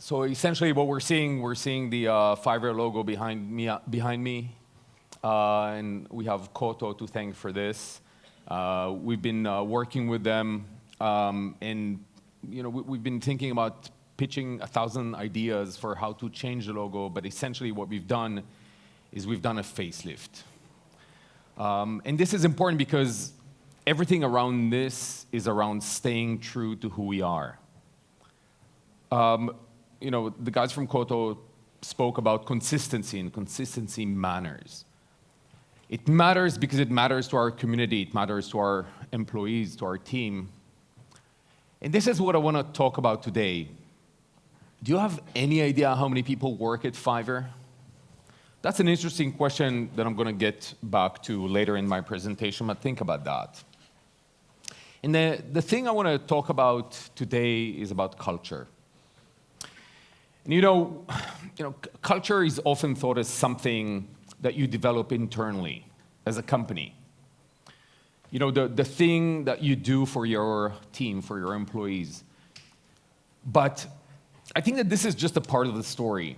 So essentially what we're seeing the Fiverr logo behind me, and we have Koto to thank for this. We've been working with them, and we've been thinking about pitching 1,000 ideas for how to change the logo, but essentially what we've done is we've done a facelift. And this is important because everything around this is around staying true to who we are. The guys from Koto spoke about consistency, and consistency matters. It matters because it matters to our community, it matters to our employees, to our team. And this is what I want to talk about today. Do you have any idea how many people work at Fiverr? That's an interesting question that I'm going to get back to later in my presentation, but think about that. And the thing I want to talk about today is about culture. And culture is often thought as something that you develop internally as a company. The thing that you do for your team, for your employees. But I think that this is just a part of the story.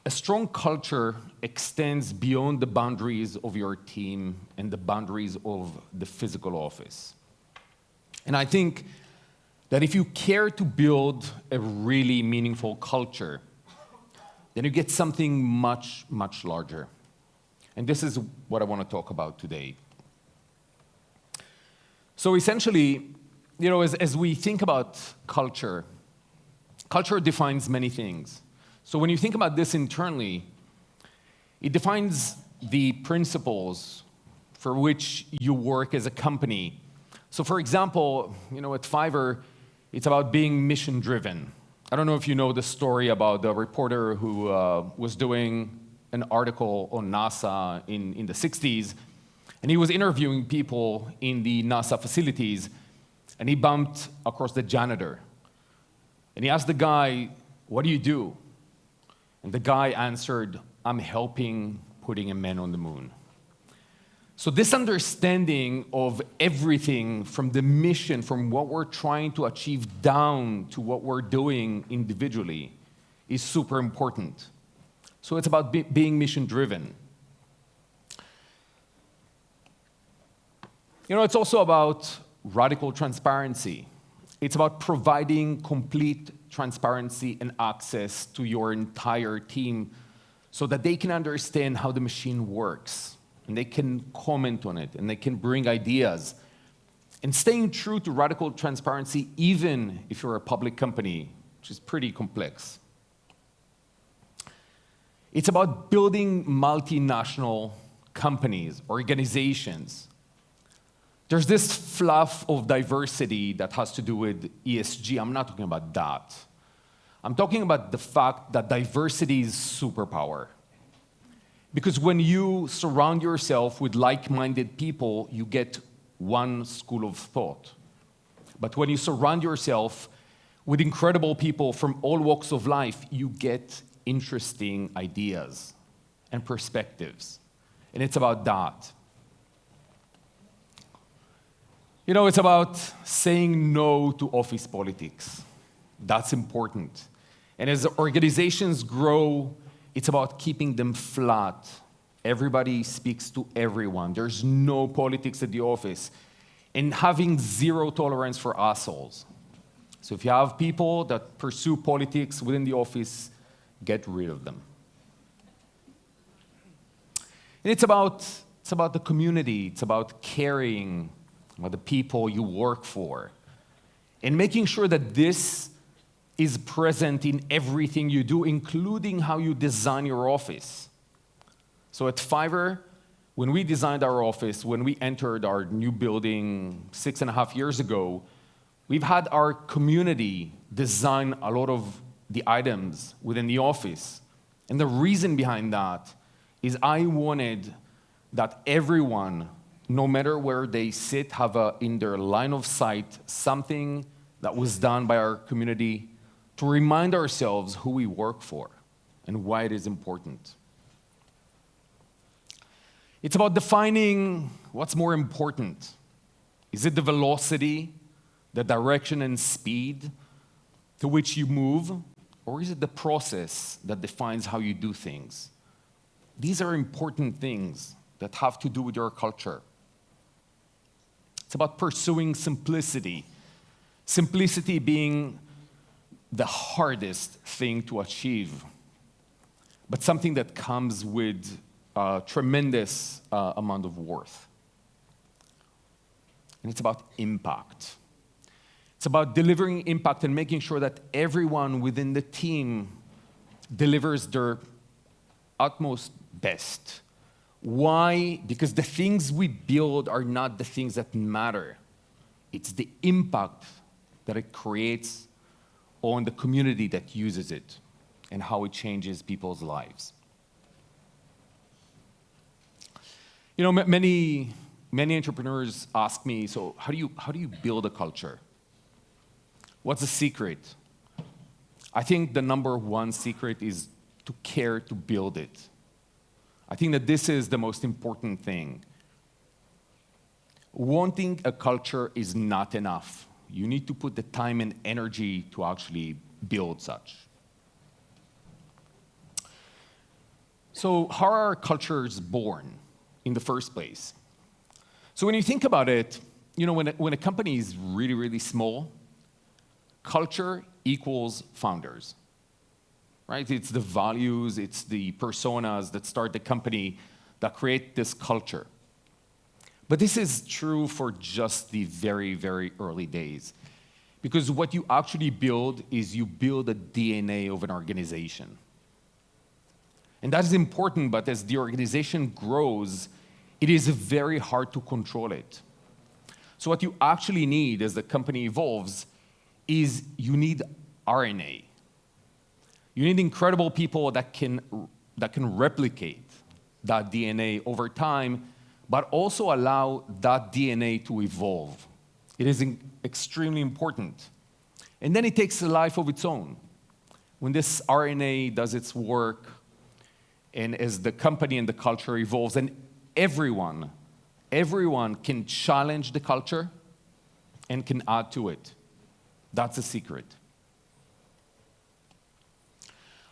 A strong culture extends beyond the boundaries of your team and the boundaries of the physical office. And I think that if you care to build a really meaningful culture, then you get something much, much larger. And this is what I want to talk about today. So essentially, as we think about culture, culture defines many things. So when you think about this internally, it defines the principles for which you work as a company. So for example, at Fiverr, it's about being mission-driven. I don't know if you know the story about the reporter who was doing an article on NASA in the 60s, and he was interviewing people in the NASA facilities, and he bumped across the janitor. And he asked the guy, "What do you do?" And the guy answered, "I'm helping putting a man on the moon." So this understanding of everything from the mission, from what we're trying to achieve down to what we're doing individually is super important. So it's about being mission-driven. It's also about radical transparency. It's about providing complete transparency and access to your entire team so that they can understand how the machine works. And they can comment on it, and they can bring ideas. And staying true to radical transparency, even if you're a public company, which is pretty complex. It's about building multinational companies, organizations. There's this fluff of diversity that has to do with ESG. I'm not talking about that. I'm talking about the fact that diversity is superpower. Because when you surround yourself with like-minded people, you get one school of thought. But when you surround yourself with incredible people from all walks of life, you get interesting ideas and perspectives. And it's about that. It's about saying no to office politics. That's important. And as organizations grow, it's about keeping them flat. Everybody speaks to everyone. There's no politics at the office. And having zero tolerance for assholes. So if you have people that pursue politics within the office, get rid of them. And it's about the community. It's about caring about the people you work for. And making sure that this is present in everything you do, including how you design your office. So at Fiverr, when we designed our office, when we entered our new building 6.5 years ago, we've had our community design a lot of the items within the office. And the reason behind that is I wanted that everyone, no matter where they sit, have in their line of sight something that was done by our community to remind ourselves who we work for and why it is important. It's about defining what's more important. Is it the velocity, the direction and speed to which you move? or is it the process that defines how you do things? These are important things that have to do with your culture. It's about pursuing simplicity. Simplicity being the hardest thing to achieve, but something that comes with a tremendous amount of worth. And it's about impact. It's about delivering impact and making sure that everyone within the team delivers their utmost best. Why? Because the things we build are not the things that matter. It's the impact that it creates on the community that uses it and how it changes people's lives. You know, many entrepreneurs ask me, so how do you build a culture? What's the secret? I think the number one secret is to care to build it. I think that this is the most important thing. Wanting a culture is not enough. You need to put the time and energy to actually build such. So how are cultures born in the first place? So when you think about it, you know, when a company is really, really small, culture equals founders, right? It's the values, it's the personas that start the company that create this culture. But this is true for just the very, very early days. Because what you actually build is you build a DNA of an organization. And that is important, but as the organization grows, it is very hard to control it. So what you actually need as the company evolves is you need RNA. You need incredible people that can replicate that DNA over time, but also allow that DNA to evolve. It is extremely important. And then it takes a life of its own. When this RNA does its work, and as the company and the culture evolves, and everyone can challenge the culture and can add to it. That's the secret.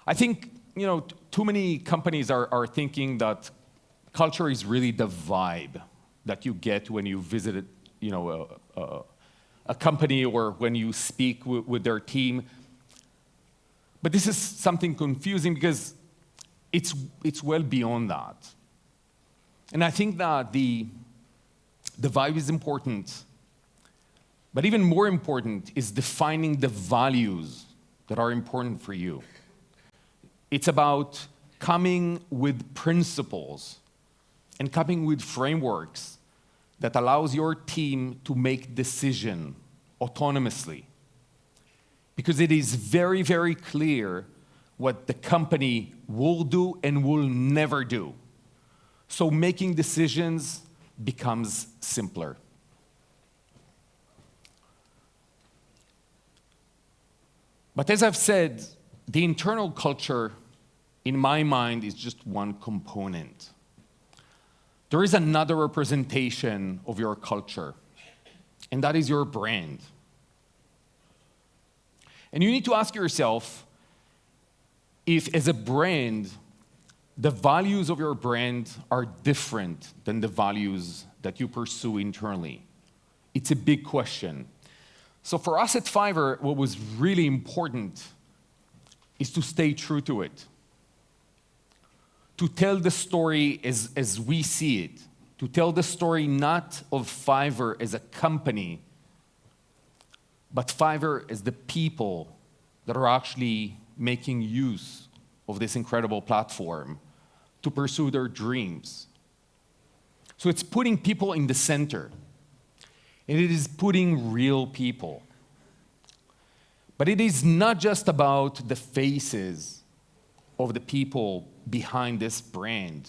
I think, you know, too many companies are thinking that culture is really the vibe that you get when you visit, you know, a company or when you speak with their team. But this is something confusing because it's well beyond that. And I think that the vibe is important, but even more important is defining the values that are important for you. It's about coming with principles and coming with frameworks that allows your team to make decisions autonomously. Because it is very, very clear what the company will do and will never do. So making decisions becomes simpler. But as I've said, the internal culture, in my mind, is just one component. There is another representation of your culture, and that is your brand. And you need to ask yourself if, as a brand, the values of your brand are different than the values that you pursue internally. It's a big question. So for us at Fiverr, what was really important is to stay true to it. To tell the story as we see it. To tell the story not of Fiverr as a company, but Fiverr as the people that are actually making use of this incredible platform to pursue their dreams. So it's putting people in the center. And it is putting real people. But it is not just about the faces of the people behind this brand.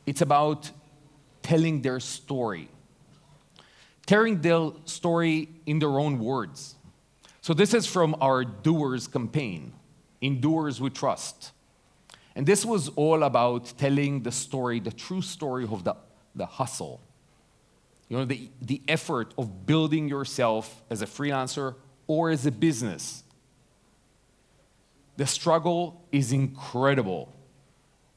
It's about telling their story. Telling their story in their own words. So this is from our Doers campaign, In Doers We Trust. And this was all about telling the story, the true story of the hustle. You know, the effort of building yourself as a freelancer or as a business. The struggle is incredible.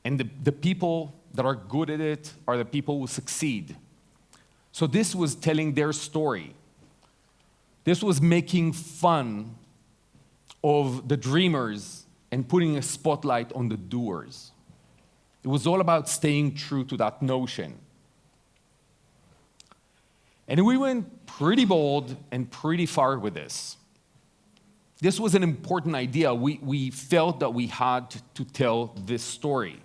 And the people that are good at it are the people who succeed. So this was telling their story. This was making fun of the dreamers and putting a spotlight on the doers. It was all about staying true to that notion. And we went pretty bold and pretty far with this. This was an important idea. We felt that we had to tell this story.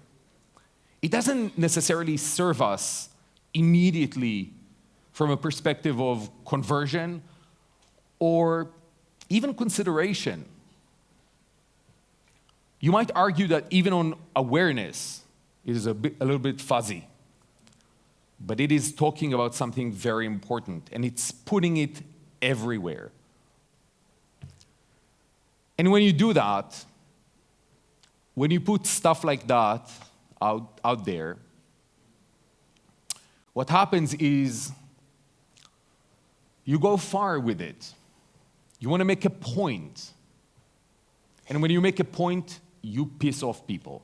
It doesn't necessarily serve us immediately from a perspective of conversion or even consideration. You might argue that even on awareness, it is a little bit fuzzy. But it is talking about something very important, and it's putting it everywhere. And when you do that, when you put stuff like that out there, what happens is you go far with it. You want to make a point. And when you make a point, you piss off people.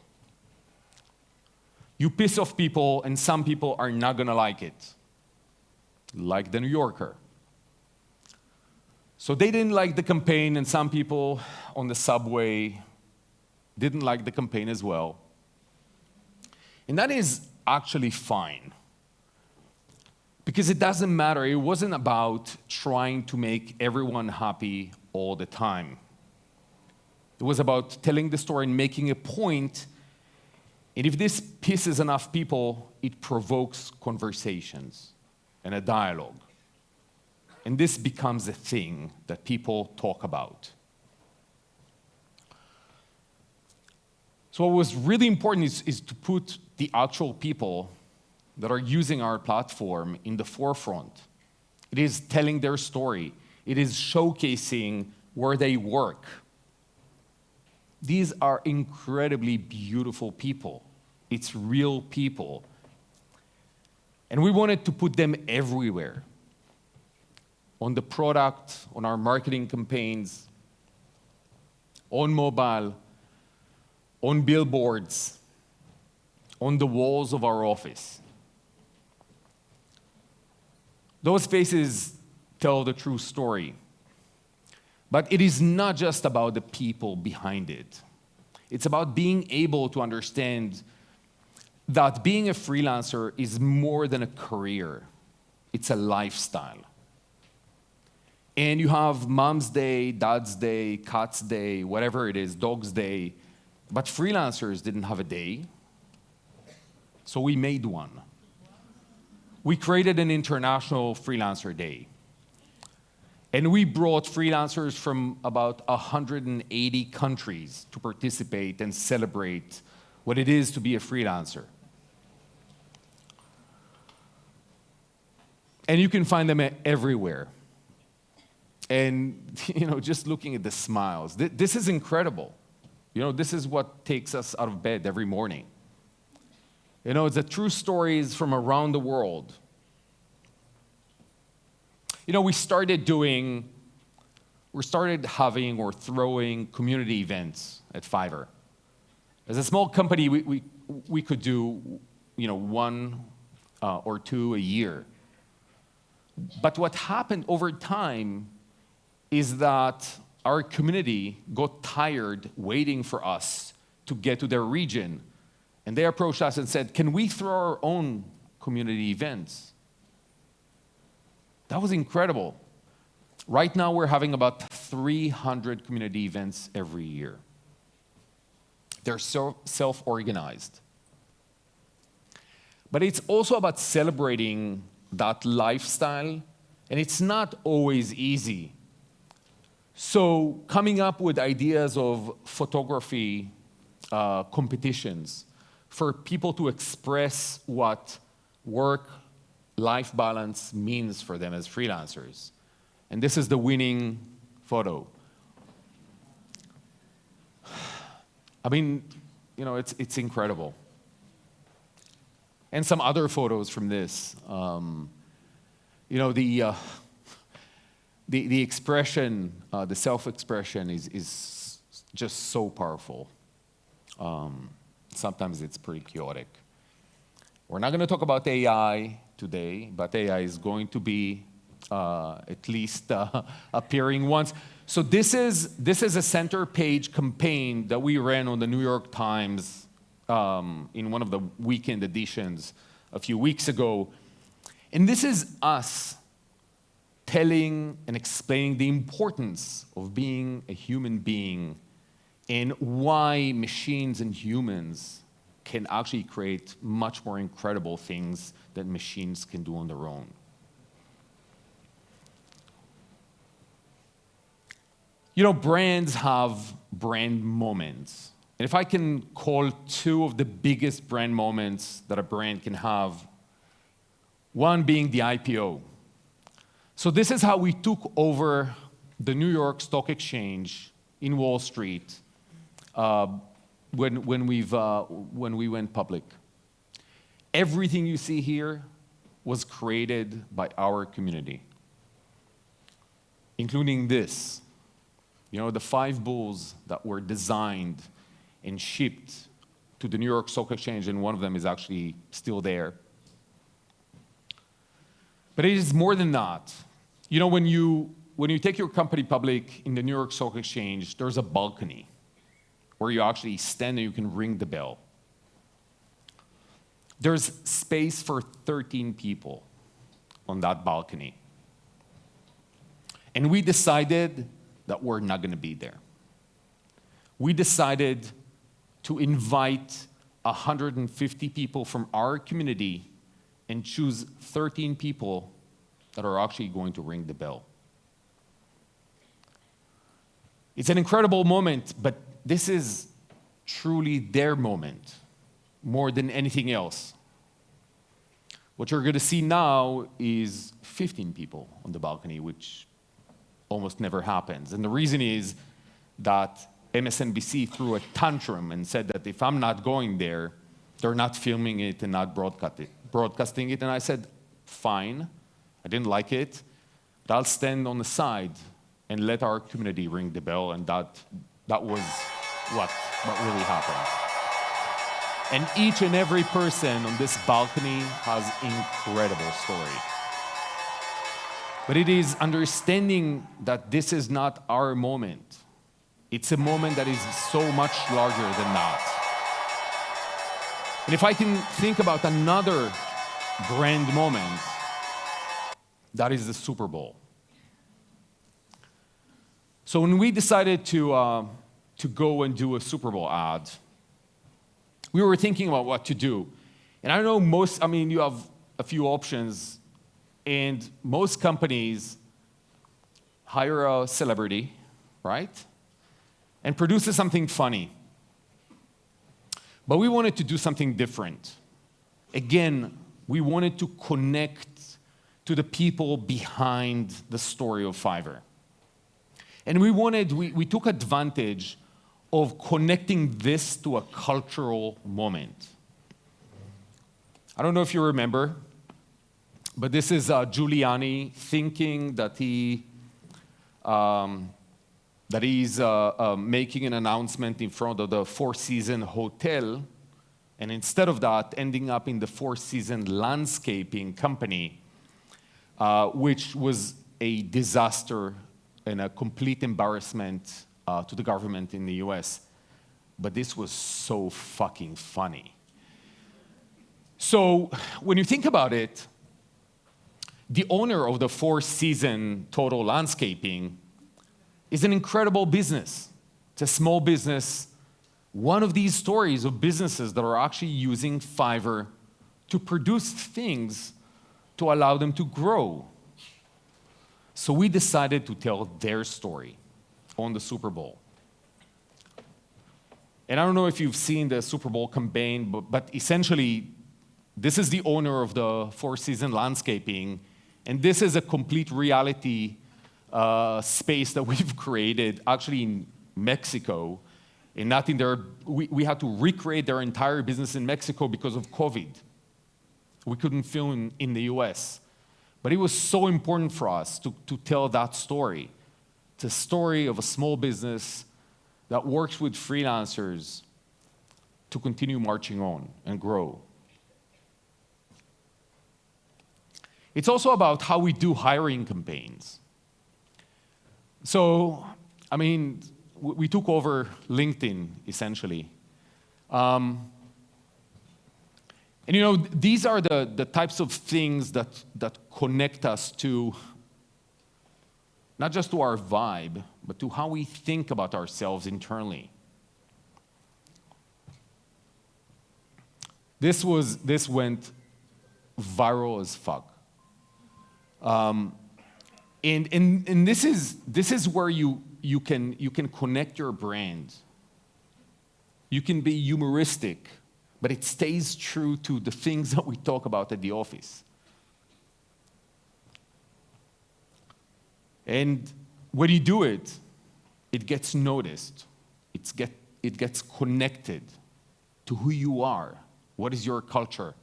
You piss off people, and some people are not going to like it. Like the New Yorker. So they didn't like the campaign, and some people on the subway didn't like the campaign as well. And that is actually fine. Because it doesn't matter. It wasn't about trying to make everyone happy all the time. It was about telling the story and making a point. And if this pisses enough people, it provokes conversations and a dialogue. And this becomes a thing that people talk about. So what was really important is to put the actual people that are using our platform in the forefront. It is telling their story. It is showcasing where they work. These are incredibly beautiful people. It's real people. And we wanted to put them everywhere. On the product, on our marketing campaigns, on mobile, on billboards, on the walls of our office. Those faces tell the true story. But it is not just about the people behind it. It's about being able to understand that being a freelancer is more than a career. It's a lifestyle. And you have Mom's Day, Dad's Day, Cat's Day, whatever it is, Dog's Day. But freelancers didn't have a day. So we made one. We created an International Freelancer Day. And we brought freelancers from about 180 countries to participate and celebrate what it is to be a freelancer. And you can find them everywhere. And, just looking at the smiles, this is incredible. This is what takes us out of bed every morning. It's the true stories from around the world. We started having or throwing community events at Fiverr. As a small company, we could do, one or two a year. But what happened over time is that our community got tired waiting for us to get to their region. And they approached us and said, can we throw our own community events? That was incredible. Right now, we're having about 300 community events every year. They're self-organized. But it's also about celebrating that lifestyle, and it's not always easy. So coming up with ideas of photography competitions for people to express what work-life balance means for them as freelancers. And this is the winning photo. I mean, it's incredible. And some other photos from this. The expression, the self-expression is just so powerful. Sometimes it's pretty chaotic. We're not going to talk about AI today, but AI is going to be at least appearing once. So this is a center page campaign that we ran on the New York Times in one of the weekend editions a few weeks ago. And this is us telling and explaining the importance of being a human being and why machines and humans can actually create much more incredible things that machines can do on their own. You know, brands have brand moments. And if I can call two of the biggest brand moments that a brand can have, one being the IPO. So this is how we took over the New York Stock Exchange in Wall Street when we went public. Everything you see here was created by our community, including this. You know, the 5 bulls that were designed and shipped to the New York Stock Exchange, and one of them is actually still there. But it is more than that. You know, when you take your company public in the New York Stock Exchange, there's a balcony where you actually stand and you can ring the bell. There's space for 13 people on that balcony. And we decided that we're not going to be there. We decided to invite 150 people from our community and choose 13 people that are actually going to ring the bell. It's an incredible moment, but this is truly their moment more than anything else. What you're going to see now is 15 people on the balcony, which almost never happens. And the reason is that MSNBC threw a tantrum and said that if I'm not going there, they're not filming it and not broadcasting it. And I said, fine. I didn't like it, but I'll stand on the side and let our community ring the bell, and that was what really happened. And each and every person on this balcony has an incredible story. But it is understanding that this is not our moment. It's a moment that is so much larger than that. And if I can think about another brand moment, that is the Super Bowl. So when we decided to go and do a Super Bowl ad, we were thinking about what to do. And I know you have a few options, and most companies hire a celebrity, right? And produces something funny. But we wanted to do something different. Again, we wanted to connect to the people behind the story of Fiverr. And we took advantage of connecting this to a cultural moment. I don't know if you remember, but this is Giuliani thinking that he's making an announcement in front of the Four Seasons Hotel, and instead of that, ending up in the Four Seasons Landscaping Company, which was a disaster and a complete embarrassment to the government in the US. But this was so fucking funny. So when you think about it, the owner of the Four Seasons Total Landscaping is an incredible business. It's a small business. One of these stories of businesses that are actually using Fiverr to produce things to allow them to grow. So we decided to tell their story on the Super Bowl. And I don't know if you've seen the Super Bowl campaign, but essentially, this is the owner of the Four Seasons Landscaping, and this is a complete reality space that we've created, actually in Mexico. And not in their, we had to recreate their entire business in Mexico because of COVID. We couldn't film in the US. But it was so important for us to tell that story. It's a story of a small business that works with freelancers to continue marching on and grow. It's also about how we do hiring campaigns. So, I mean, we took over LinkedIn, essentially. And you know, these are the types of things that connect us to, not just to our vibe, but to how we think about ourselves internally. This went viral as fuck. And this is where you can connect your brand. You can be humoristic, but it stays true to the things that we talk about at the office. And when you do it, it gets noticed. It gets connected to who you are. What is your culture?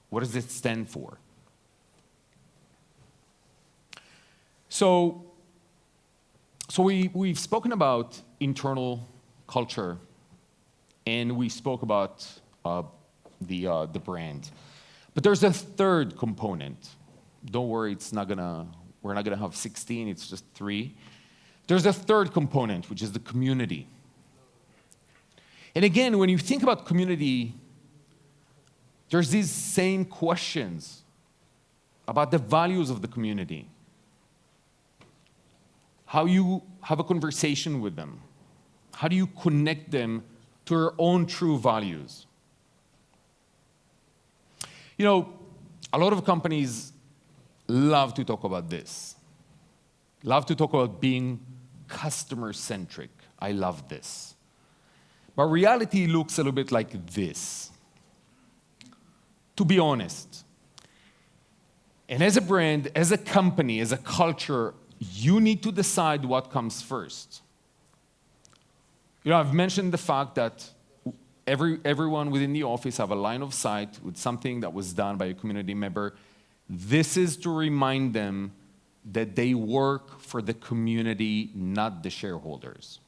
What does it stand for? So we've spoken about internal culture, and we spoke about the brand. But there's a third component. Don't worry, we're not gonna have 16, it's just 3. There's a third component, which is the community. And again, when you think about community, there's these same questions about the values of the community. How you have a conversation with them. How do you connect them to their own true values? You know, a lot of companies love to talk about this. Love to talk about being customer-centric. I love this. But reality looks a little bit like this. To be honest. And as a brand, as a company, as a culture, you need to decide what comes first. You know, I've mentioned the fact that everyone within the office have a line of sight with something that was done by a community member. This is to remind them that they work for the community, not the shareholders.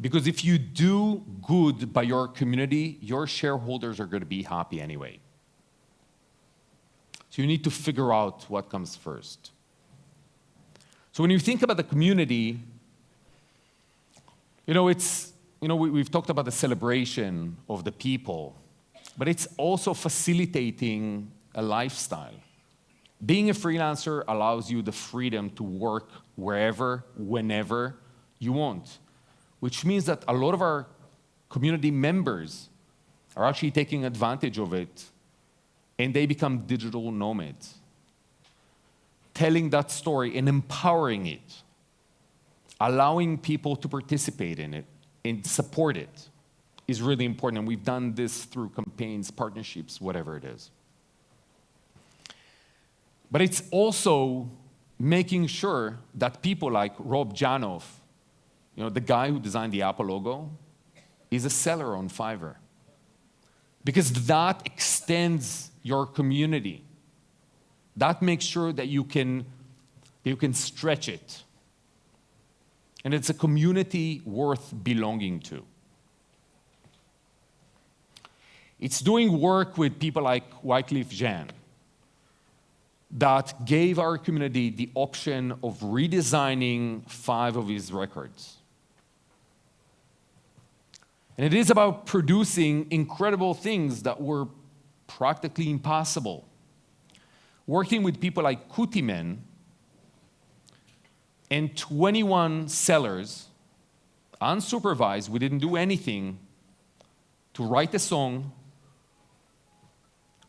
Because if you do good by your community, your shareholders are going to be happy anyway. So you need to figure out what comes first. So when you think about the community, we've talked about the celebration of the people, but it's also facilitating a lifestyle. Being a freelancer allows you the freedom to work wherever, whenever you want, which means that a lot of our community members are actually taking advantage of it, and they become digital nomads. Telling that story and empowering it, allowing people to participate in it and support it is really important. And we've done this through campaigns, partnerships, whatever it is. But it's also making sure that people like Rob Janov, the guy who designed the Apple logo, is a seller on Fiverr. Because that extends your community. That makes sure that you can stretch it. And it's a community worth belonging to. It's doing work with people like Wycliffe Jean that gave our community the option of redesigning 5 of his records. And it is about producing incredible things that were practically impossible. Working with people like Kutimen and 21 sellers, unsupervised, we didn't do anything, to write a song,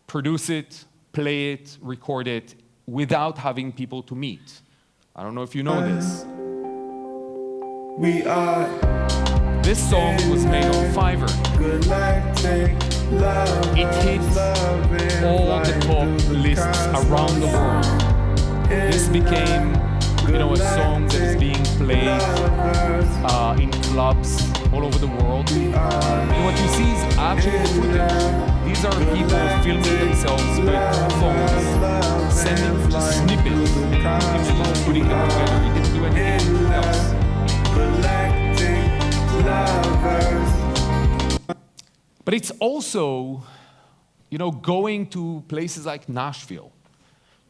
produce it, play it, record it, without having people to meet. I don't know if you know this. This song was made on Fiverr. It hit all the top lists around the world. This became, a song that is being played in clubs all over the world. And what you see is actually the footage. These are people filming themselves with phones, sending just snippets, and putting them together. He didn't do anything else. But it's also, going to places like Nashville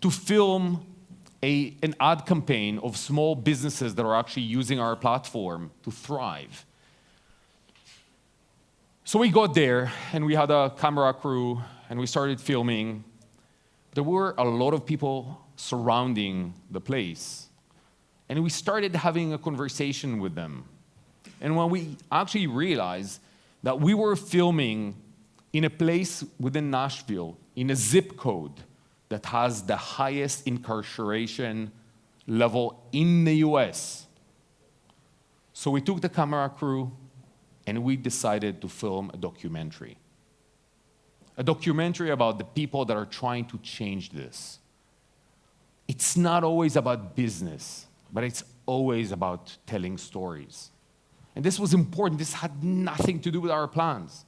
to film an ad campaign of small businesses that are actually using our platform to thrive. So we got there, and we had a camera crew, and we started filming. There were a lot of people surrounding the place, and we started having a conversation with them. And when we actually realized that we were filming in a place within Nashville, in a zip code that has the highest incarceration level in the US. So we took the camera crew, and we decided to film a documentary. A documentary about the people that are trying to change this. It's not always about business, but it's always about telling stories. And this was important. This had nothing to do with our plans.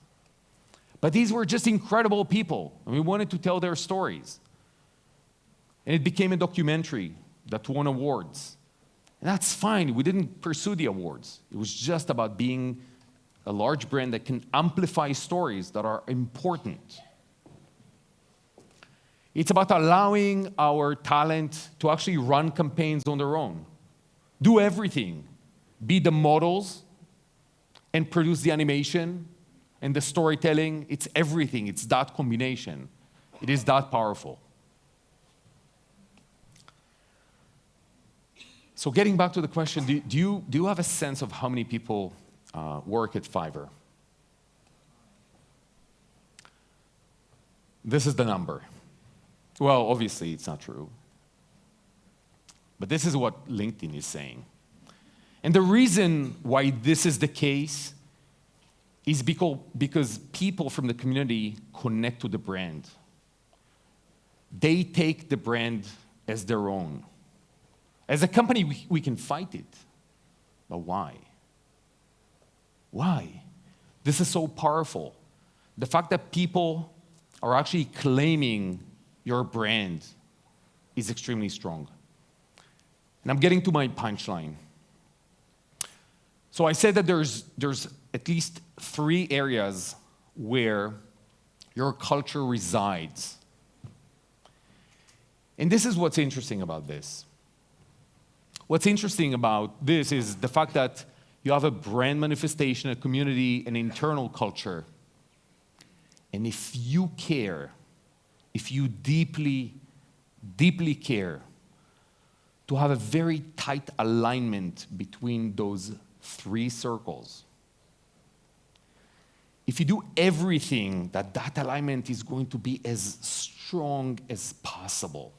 But these were just incredible people, and we wanted to tell their stories. And it became a documentary that won awards. And that's fine. We didn't pursue the awards. It was just about being a large brand that can amplify stories that are important. It's about allowing our talent to actually run campaigns on their own. Do everything. Be the models and produce the animation and the storytelling. It's everything. It's that combination. It is that powerful. So getting back to the question, do you have a sense of how many people work at Fiverr? This is the number. Well, obviously, it's not true. But this is what LinkedIn is saying. And the reason why this is the case is because people from the community connect to the brand. They take the brand as their own. As a company, we can fight it. But why? Why? This is so powerful. The fact that people are actually claiming your brand is extremely strong. And I'm getting to my punchline. So I said that there's at least 3 areas where your culture resides. And this is what's interesting about this. What's interesting about this is the fact that you have a brand manifestation, a community, an internal culture. And if you care, if you deeply, deeply care, to have a very tight alignment between those 3 circles, if you do everything that alignment is going to be as strong as possible,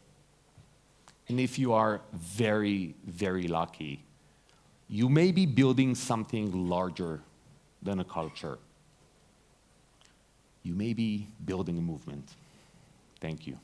and if you are very, very lucky, you may be building something larger than a culture. You may be building a movement. Thank you.